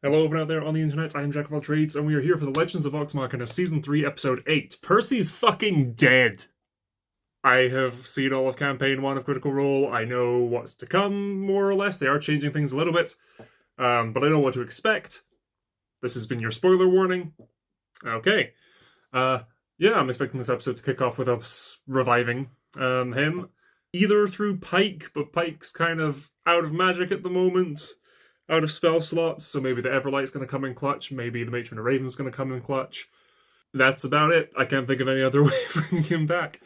Hello everyone out there on the internet, I am Jack of all trades, and we are here for the Legends of Vox Machina Season 3, Episode 8. Percy's fucking dead! I have seen all of Campaign 1 of Critical Role, I know what's to come, more or less. They are changing things a little bit, but I know what to expect. This has been your spoiler warning. Okay. Yeah, I'm expecting this episode to kick off with us reviving him. Either through Pike, but Pike's kind of out of magic at the moment. Out of spell slots, so maybe the Everlight's going to come in clutch, maybe the Matron of Raven's going to come in clutch. That's about it. I can't think of any other way of bringing him back.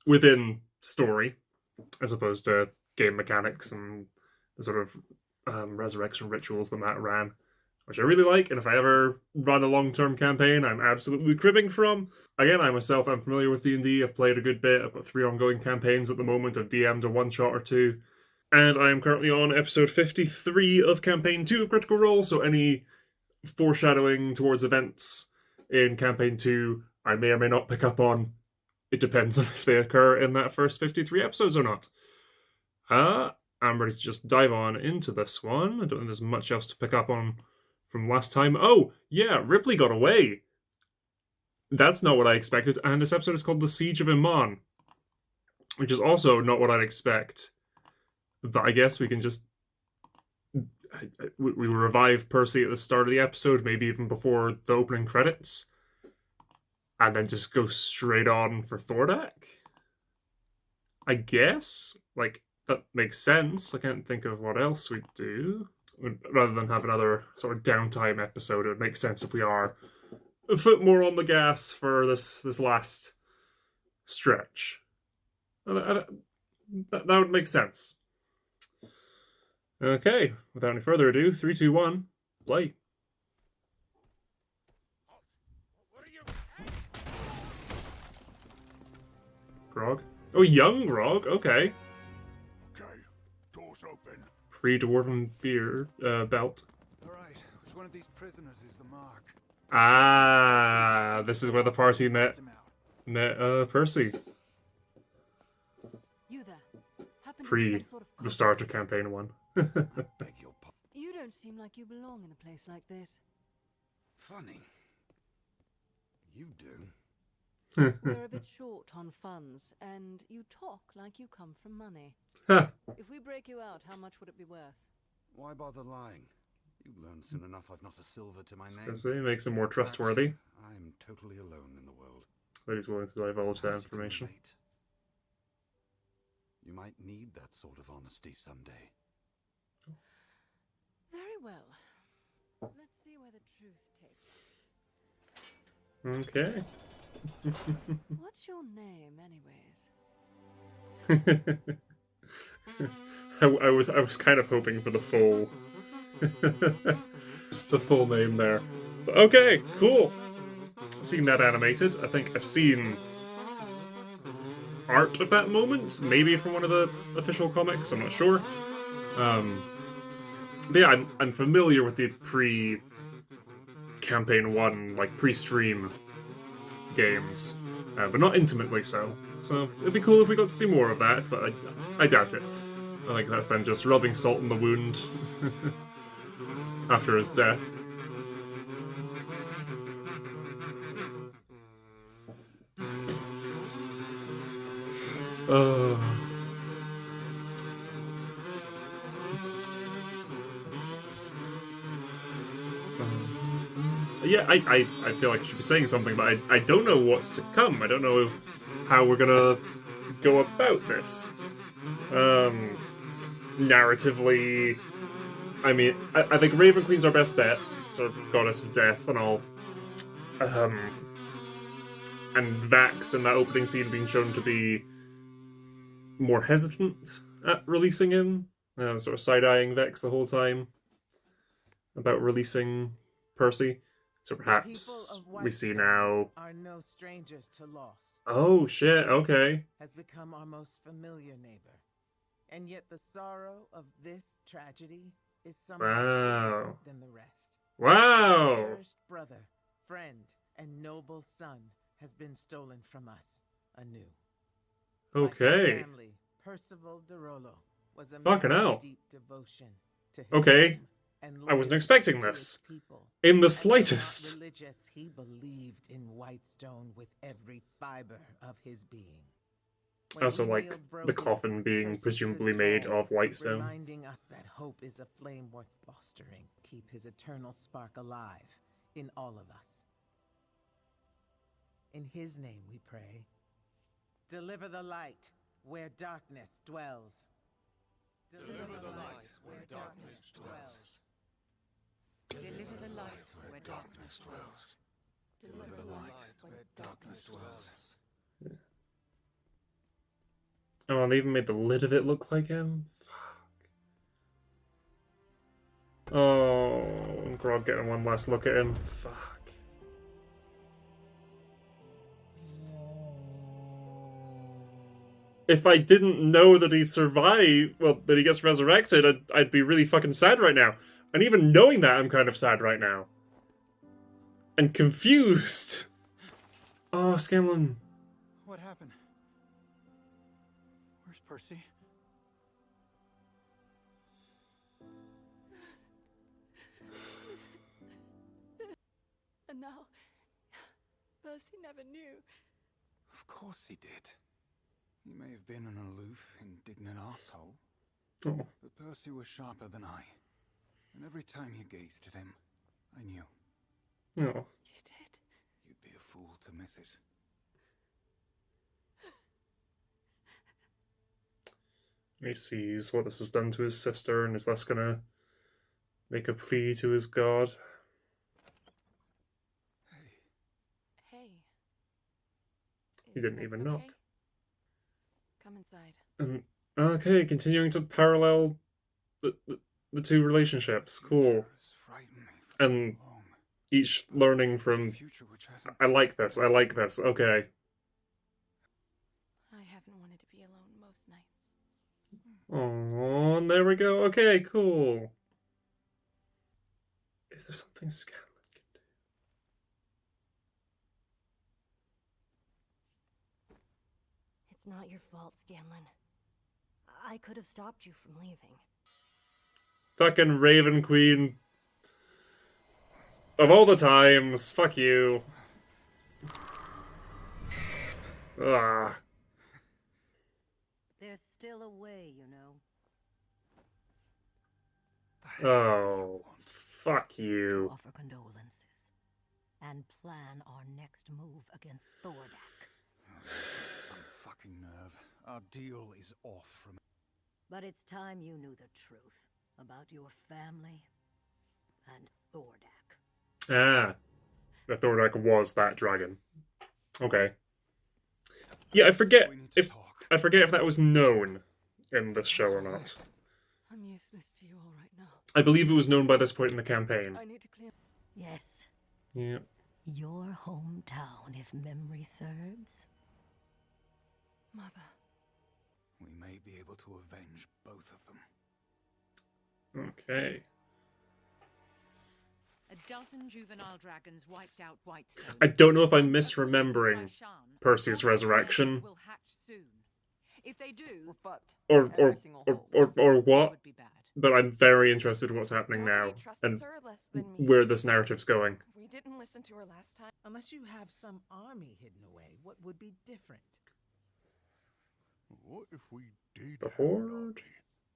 Within story, as opposed to game mechanics and the sort of resurrection rituals that Matt ran, which I really like, and if I ever run a long-term campaign, I'm absolutely cribbing from. Again, I myself am familiar with D&D, I've played a good bit, I've got 3 ongoing campaigns at the moment, I've DM'd a one-shot or 2, and I am currently on episode 53 of Campaign 2 of Critical Role, so any foreshadowing towards events in Campaign 2 I may or may not pick up on. It depends on if they occur in that first 53 episodes or not. I'm ready to just dive on into this one. I don't think there's much else to pick up on from last time. Oh, yeah, Ripley got away. That's not what I expected, and this episode is called The Siege of Emon, which is also not what I'd expect. But I guess we can just... we revive Percy at the start of the episode, maybe even before the opening credits, and then just go straight on for Thordak? I guess? Like, that makes sense. I can't think of what else we'd do. Rather than have another sort of downtime episode, it would make sense if we are a foot more on the gas for this last stretch. That would make sense. Okay, without any further ado, 3, 2, 1, play. Grog? Oh, young Grog, okay. Okay, doors open. Pre-dwarven beard, belt. Alright, which one of these prisoners is the mark? Ah, this is where the party met Percy. You there. Happen to be Pre some sort of the start of cultist? Campaign 1. I beg your pardon. You don't seem like you belong in a place like this. Funny. You do. We're a bit short on funds, and you talk like you come from money. If we break you out, how much would it be worth? Why bother lying? You learn soon enough I've not a silver to my name. So he makes him more trustworthy. I'm totally alone in the world. That he's willing to divulge that Perhaps you can information. relate. You might need that sort of honesty someday. Very well. Let's see where the truth takes us. Okay. What's your name, anyways? I was kind of hoping for the full the full name there. But okay, cool. Seeing that animated, I think I've seen art of that moment, maybe from one of the official comics. I'm not sure. But yeah, I'm familiar with the pre-campaign 1, like pre-stream games, but not intimately so. So it'd be cool if we got to see more of that, but I doubt it. I think that's then just rubbing salt in the wound after his death. Yeah, I feel like I should be saying something, but I don't know what's to come. I don't know how we're gonna go about this. Narratively, I mean, I think Raven Queen's our best bet, sort of goddess of death and all. And Vax in that opening scene being shown to be more hesitant at releasing him, sort of side-eyeing Vex the whole time about releasing Percy. So perhaps we see now... are no strangers to loss. Oh shit, okay. Has become our most familiar neighbor. And yet the sorrow of this tragedy is somehow Wow. greater than the rest. Wow! Our cherished brother, friend, and noble son has been stolen from us anew. Like his Okay. family, Percival de Rollo was a Fucking man of hell. deep devotion to his Okay. home. and I wasn't loyal expecting to this. his people. In the And though not slightest. religious, he believed in Whitestone with every fiber of his being. When Also, he like, kneeled the broken, coffin being Percy presumably stood made tall, of Whitestone. reminding us that hope is a flame worth fostering. Keep his eternal spark alive in all of us. In his name we pray. Deliver the light where darkness dwells. Deliver the light where darkness dwells. Deliver the light where darkness dwells. Deliver the light where darkness dwells. Oh, and they even made the lid of it look like him? Fuck. Oh, and Grog getting one last look at him. Fuck. If I didn't know that he survived, well, that he gets resurrected, I'd be really fucking sad right now. And even knowing that, I'm kind of sad right now. And confused. Oh, Scanlan. What happened? Where's Percy? And now, Percy never knew. Of course he did. He may have been an aloof, indignant asshole, Oh. but Percy was sharper than I. And every time you gazed at him, I knew Oh. You did. you'd be a fool to miss it. He sees what this has done to his sister and is thus gonna make a plea to his god. Hey. He Is didn't Vex even knock. okay? Come inside. And okay, continuing to parallel the two relationships. Cool. Future has frightened me for And so long. each learning It's a from. future which hasn't I like this. I like this. Okay. I haven't wanted to be alone most nights. Oh, and there we go. Okay, cool. Is there something Scanlan can do? It's not your fault, Scanlan. I could have stopped you from leaving. Fucking Raven Queen. Of all the times, fuck you. Ah. There's still a way, you know. Oh. Fuck To you. offer condolences. And plan our next move against Thordak. some fucking nerve. Our deal is off from. But it's time you knew the truth about your family and Thordak. Ah. The Thordak was that dragon. Okay. Yeah, I forget We need to if talk. that was known in this show or not. I'm useless to you all right now. I believe it was known by this point in the campaign. I need to clear. Yes, Yeah. your hometown, if memory serves. Mother. We may be able to avenge both of them. Okay. A dozen juvenile dragons wiped out Whitestone. I don't know if I'm misremembering Percy's resurrection Will hatch soon. If they do, or it what, would be bad. but I'm very interested in what's happening now Nobody trusts and her less than me. where this narrative's going. We didn't listen to her last time. Unless you have some army hidden away, what would be different? What if we did The have an Horde? army?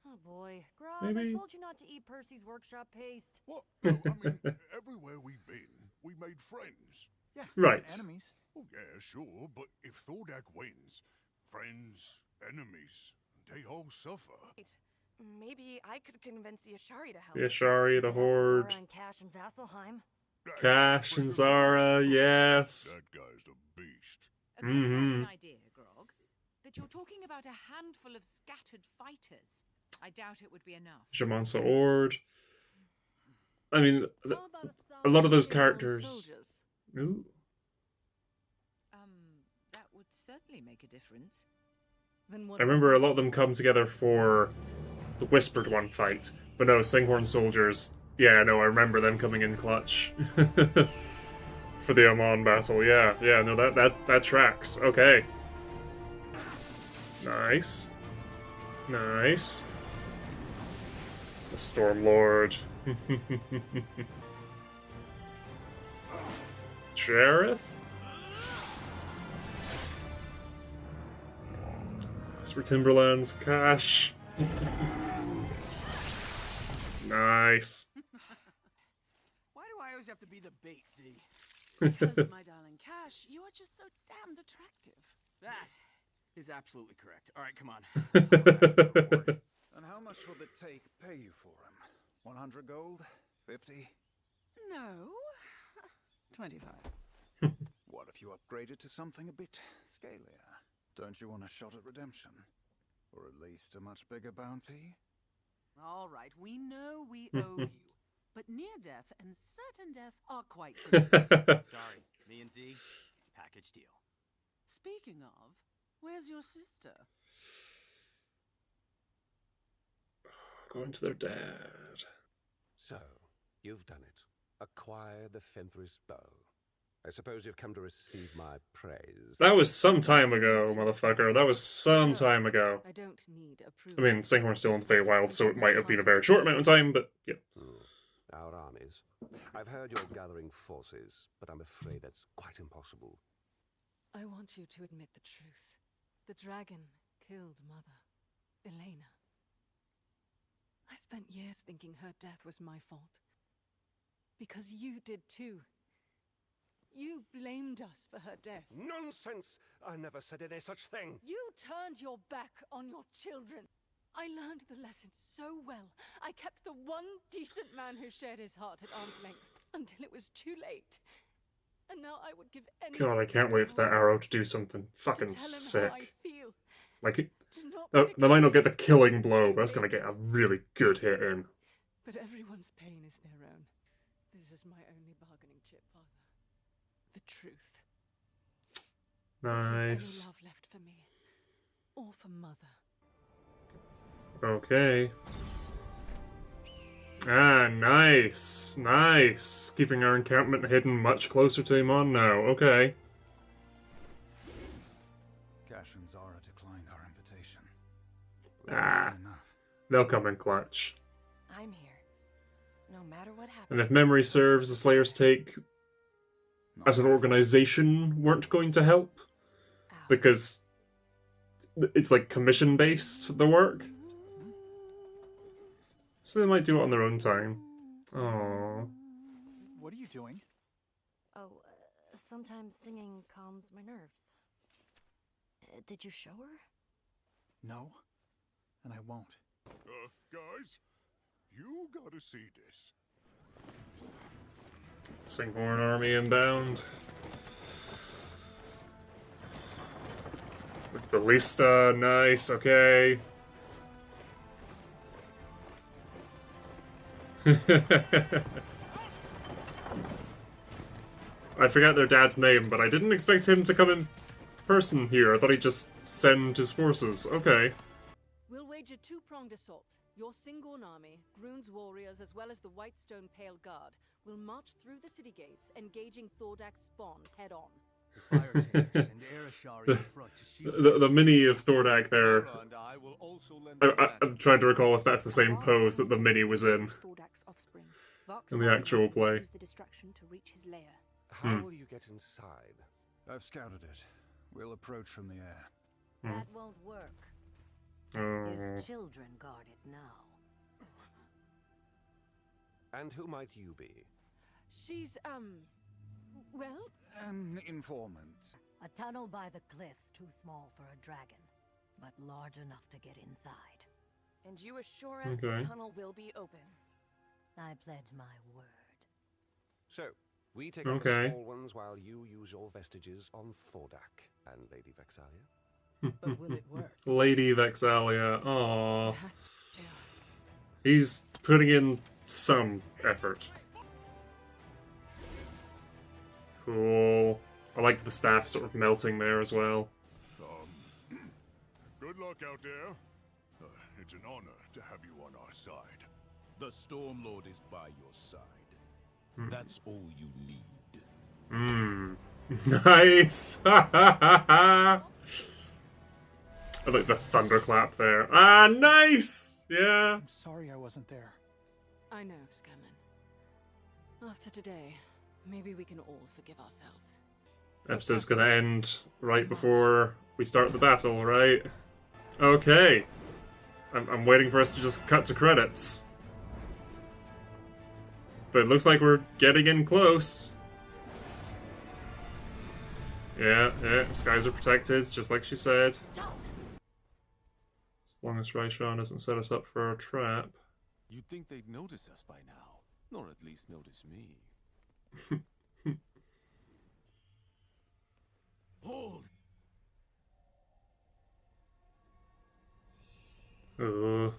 Oh boy, Grog, Maybe. I told you not to eat Percy's workshop paste. What? Well, I mean, everywhere we've been, we made friends. Yeah, Right. enemies. Oh, yeah, sure, but if Thordak wins, friends, enemies, they all suffer. Maybe I could convince the Ashari to help. The Ashari, the Yes, Horde, Zara and Cash and Vasselheim. Cash and Zara, yes. That guy's the beast. A compelling Mhm. idea, Grog. But you're talking about a handful of scattered fighters. I doubt it would be enough. Jamansa Ord. I mean, How about a lot of those 1,000 characters. soldiers? Ooh. That would certainly make a difference. Then what I remember a lot of them come together for the Whispered One fight, but no, Singhorn soldiers. Yeah, no, I remember them coming in clutch for the Emon battle. Yeah, no, that tracks. Okay, nice. The Stormlord. Sheriff? Whisper Timberlands, cash. Nice. Why do I always have to be the bait, Z? Because, my darling Cash, you are just so damned attractive. That is absolutely correct. All right, come on. Let's go back to the reward. And how much will the take pay you for him? 100 gold? 50? No. 25. What if you upgrade it to something a bit scalier? Don't you want a shot at redemption? Or at least a much bigger bounty? All right, we know we owe you. But near death and certain death are quite different. Sorry, me and Z, package deal. Speaking of, where's your sister? Going to their dad. So, you've done it. Acquired the Fenthris bow. I suppose you've come to receive my praise. That was some time ago, motherfucker. That was some time ago. I don't need I approval. mean, Stinkhorn's still in the Feywild, so it might have been a very short amount of time, but yeah. Our armies. I've heard you're gathering forces, but I'm afraid that's quite impossible. I want you to admit the truth. The dragon killed Mother, Elena. I spent years thinking her death was my fault. Because you did too. You blamed us for her death. Nonsense! I never said any such thing. You turned your back on your children. I learned the lesson so well. I kept the one decent man who shared his heart at arm's length until it was too late. And now I would give anything. God, I can't wait for that arrow to do something fucking to tell him sick. how I feel. Like, To they might not get the killing blow, but it's gonna get a really good hit in. But everyone's pain is their own. This is my only bargaining chip, Father. The truth. Nice. If you've any love left for me, or for Mother. Okay. Ah, nice. Nice. Keeping our encampment hidden much closer to Emon now. Okay. Cash and Zara declined our invitation. Ah. They'll come in clutch. I'm here. No matter what happens. And if memory serves, the Slayer's Take as an organization weren't going to help. Because it's like commission-based, the work. So they might do it on their own time. Aww. What are you doing? Oh, sometimes singing calms my nerves. Did you show her? No, and I won't. Guys, you gotta see this. Singhorn army inbound. With Ballista, nice, okay. I forgot their dad's name, but I didn't expect him to come in person here. I thought he'd just send his forces. Okay. We'll wage a two-pronged assault. Your Singhorn army, Groon's warriors, as well as the Whitestone Pale Guard, will march through the city gates, engaging Thordak's spawn head-on. The mini of Thordak there. I'm trying to recall if that's the same pose that the mini was in the actual play. How will you get inside? I've scouted it. We'll approach from the air. That won't work. Oh. His children guard it now. And who might you be? She's, well? An informant. A tunnel by the cliffs too small for a dragon, but large enough to get inside. And you assure us the tunnel will be open. I pledge my word. So, we take out the small ones while you use your vestiges on Thordak and Lady Vex'ahlia. But will it work? Lady Vex'ahlia, aww. He's putting in some effort. Cool. I liked the staff sort of melting there as well. Good luck out there. It's an honor to have you on our side. The Stormlord is by your side. That's all you need. Nice! I like the thunderclap there. Ah, nice! Yeah. I'm sorry I wasn't there. I know, Scanlan. After today, maybe we can all forgive ourselves. Episode's gonna end right before we start the battle, right? Okay. I'm waiting for us to just cut to credits. But it looks like we're getting in close. Yeah, skies are protected, just like she said. As long as Raishan doesn't set us up for a trap. You'd think they'd notice us by now. Or at least notice me. Hold! Ooh.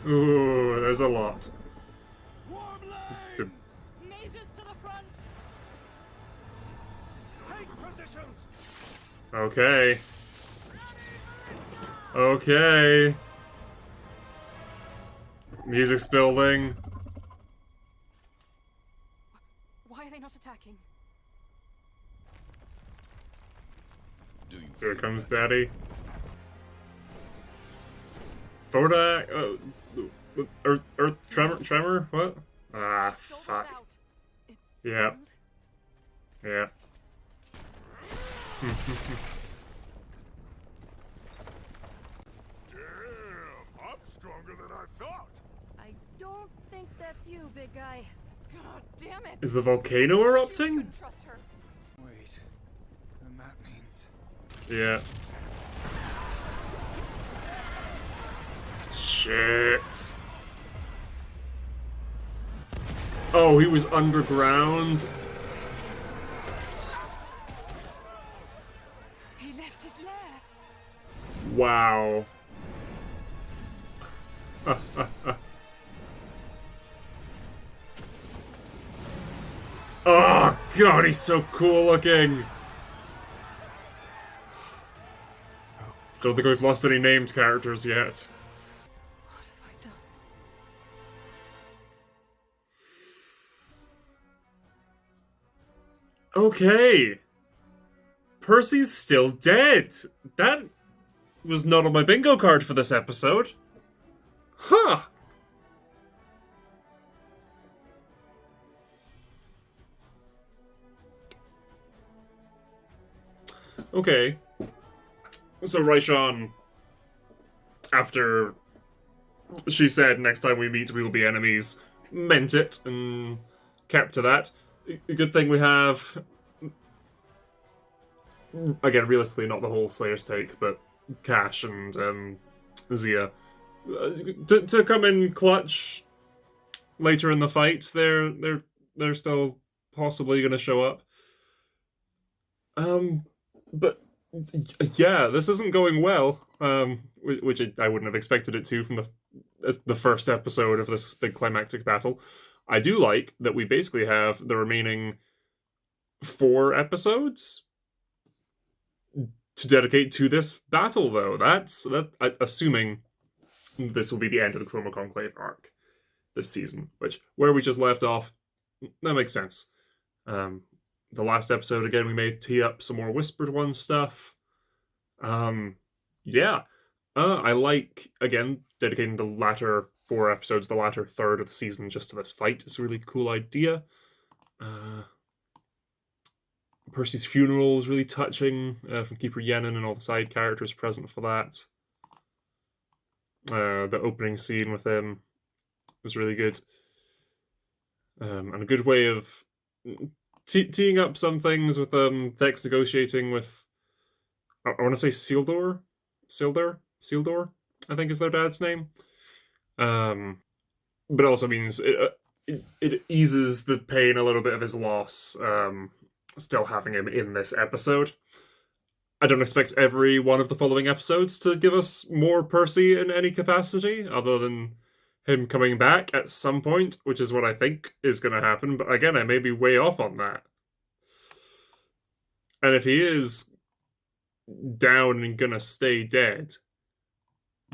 Ooh, there's a lot. Good. Mages to the front! Take positions! Okay. Okay. Music's building. Why are they not attacking? Do you Here comes Daddy. Thodak? Earth tremor? What? Ah, fuck. Yeah. Yeah. Damn, I'm stronger than I thought. I don't think that's you, big guy. God damn it! Is the volcano erupting? Trust her. Wait, and that means... Yeah. Shit. Oh, he was underground? He left his lair. Wow. Oh, God, he's so cool looking. Don't think we've lost any named characters yet. What have I done? Okay. Percy's still dead. That was not on my bingo card for this episode. Huh. Okay. So Raishan, after she said next time we meet we will be enemies, meant it and kept to that. A good thing we have, again, realistically not the whole Slayer's take, but Cash and Zia to come in clutch later in the fight. They're still possibly going to show up. But yeah, this isn't going well. Which I wouldn't have expected it to from the first episode of this big climactic battle. I do like that we basically have the remaining 4 episodes to dedicate to this battle, though. That's assuming this will be the end of the Chroma Conclave arc this season, which where we just left off, that makes sense. The last episode, again, we may tee up some more Whispered One stuff. Yeah. I like, again, dedicating the latter 4 episodes, the latter third of the season, just to this fight. It's a really cool idea. Percy's funeral was really touching, from Keeper Yenin and all the side characters present for that. The opening scene with him was really good. And a good way of teeing up some things with Vex negotiating with, I want to say Sildor, I think is their dad's name. But it also means it eases the pain a little bit of his loss, still having him in this episode. I don't expect every one of the following episodes to give us more Percy in any capacity, other than him coming back at some point, which is what I think is going to happen. But again, I may be way off on that. And if he is down and gonna stay dead,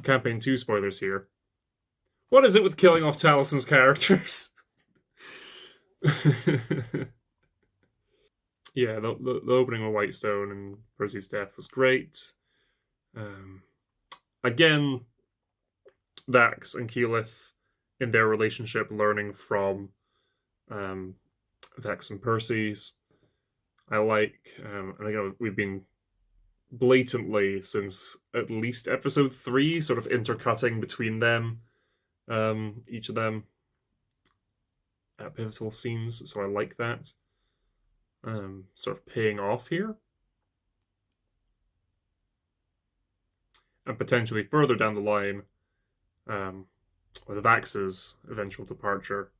Campaign 2 spoilers here. What is it with killing off Talison's characters? Yeah, the opening with Whitestone and Percy's death was great. Again, Vax and Keyleth in their relationship, learning from Vex and Percy's. I like, and again, we've been blatantly since at least episode 3 sort of intercutting between them, each of them at pivotal scenes, so I like that. Sort of paying off here. And potentially further down the line, with Vax's eventual departure,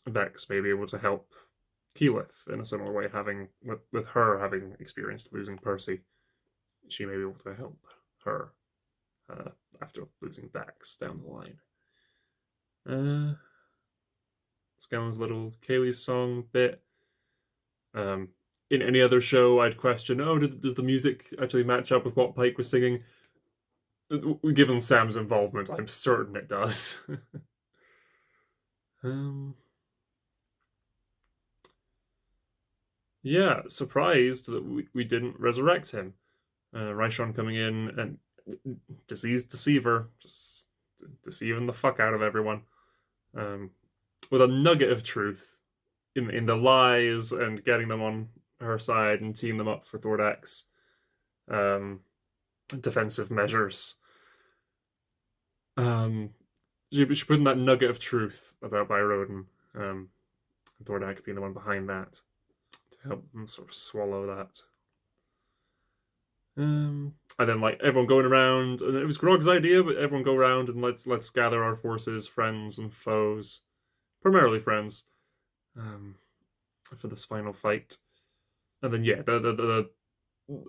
Vex may be able to help Keyleth in a similar way, having with her having experienced losing Percy. She may be able to help her after losing Vax down the line. Scanlan's little Kaylee's song bit. In any other show, I'd question, does the music actually match up with what Pike was singing? Given Sam's involvement, I'm certain it does. Yeah, surprised that we didn't resurrect him. Ryshawn coming in and diseased deceiver, just deceiving the fuck out of everyone. With a nugget of truth in the lies and getting them on her side and teeing them up for Thordak's defensive measures. She put in that nugget of truth about Byrodin, Thordak being the one behind that, to help them sort of swallow that. And then everyone going around, and it was Grog's idea, but everyone go around and let's gather our forces, friends and foes, primarily friends, for this final fight. And then the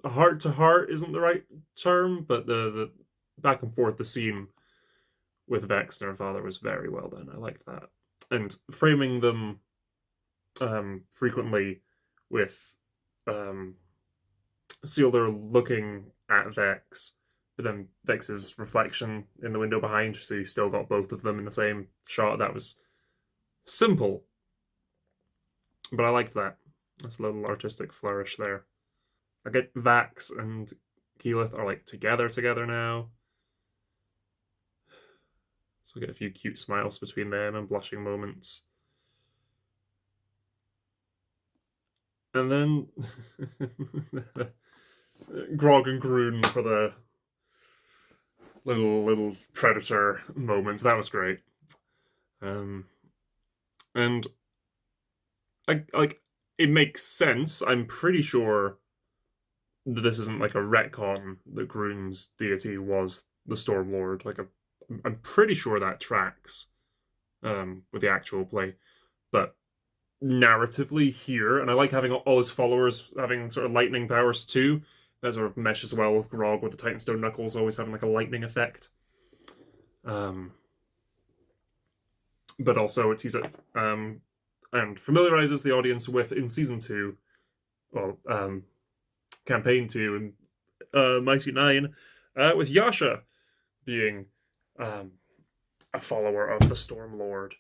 heart to heart isn't the right term, but the back and forth, the scene with Vex and her father was very well done. I liked that, and framing them frequently with Sealder looking at Vex, but then Vex's reflection in the window behind, so you still got both of them in the same shot. That was simple, but I liked that. That's a little artistic flourish there. I get Vax and Keyleth are together now. So we get a few cute smiles between them and blushing moments. And then Grog and Groon for the little predator moment. That was great. And it makes sense. I'm pretty sure that this isn't a retcon that Groon's deity was the Stormlord. I'm pretty sure that tracks with the actual play. But narratively here, and I like having all his followers having sort of lightning powers too. That sort of meshes well with Grog, with the Titanstone Knuckles always having a lightning effect. But also it teases and familiarizes the audience with, in season 2, campaign 2 and Mighty 9, with Yasha being a follower of the Stormlord.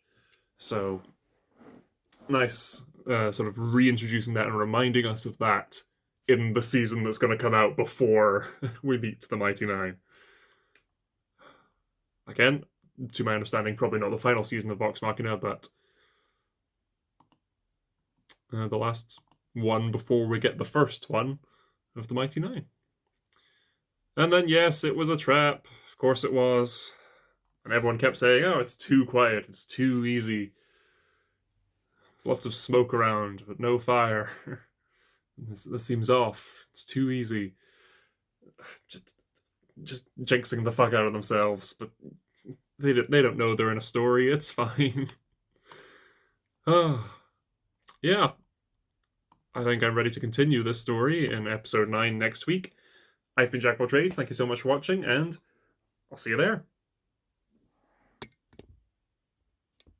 So nice, sort of reintroducing that and reminding us of that in the season that's going to come out before we meet the Mighty 9. Again, to my understanding, probably not the final season of Vox Machina, but the last one before we get the first one of the Mighty 9. And then, yes, it was a trap. Of course it was. And everyone kept saying, it's too quiet, it's too easy. There's lots of smoke around, but no fire. This seems off. It's too easy. Just jinxing the fuck out of themselves, but they don't know they're in a story. It's fine. Yeah. I think I'm ready to continue this story in episode 9 next week. I've been Jack of all Trades. Thank you so much for watching, and I'll see you there.